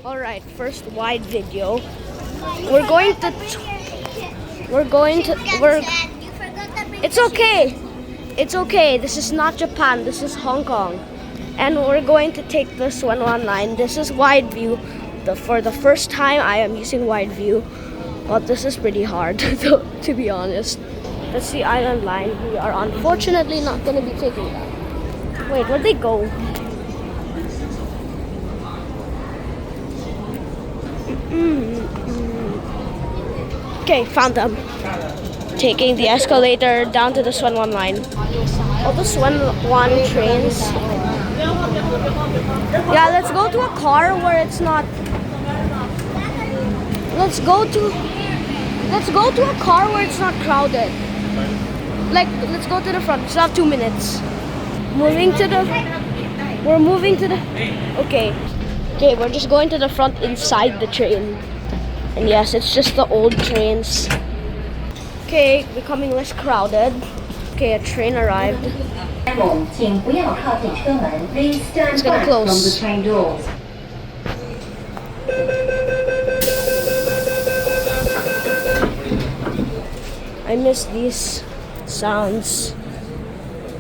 Alright, first wide video. We're going to... It's okay. It's okay. This is not Japan. This is Hong Kong. And we're going to take the Tsuen line. This is wide view. For the first time, I am using wide view. But this is pretty hard, to be honest. That's the island line. We are unfortunately not going to be taking that. Wait, where'd they go? Okay, found them. Taking the escalator down to the Tsuen line. All the Tsuen trains. Yeah, let's go to a car where it's not. Let's go to a car where it's not crowded. Like, let's go to the front. It's not 2 minutes. We're moving to the. Okay, we're just going to the front inside the train. And yes, it's just the old trains. Okay, becoming less crowded. Okay, a train arrived. It's gonna close. I miss these sounds.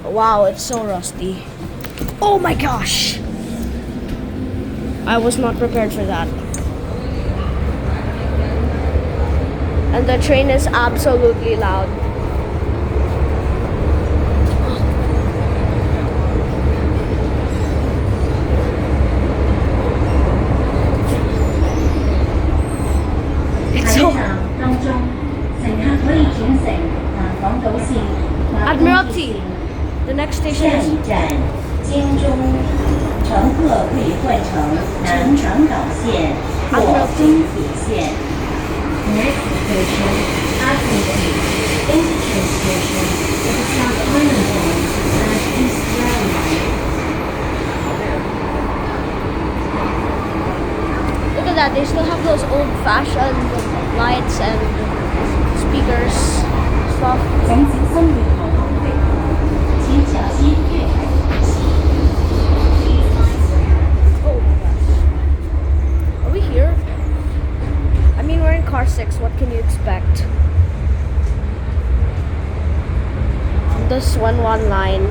Wow, it's so rusty. Oh my gosh! I was not prepared for that. And the train is absolutely loud. It's so... Admiralty. The next station is... Admiralty. Next station, Admiralty. Interchange station for the South Island line and East Rail line. Look at that, they still have those old-fashioned lights and speakers stuff. Oh my gosh. Are we here? I mean, we're in car 6. What can you expect? The Tsuen line.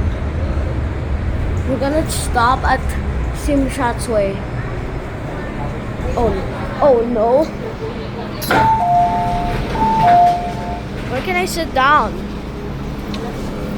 We're gonna stop at Tsuen. Oh no. Where can I sit down?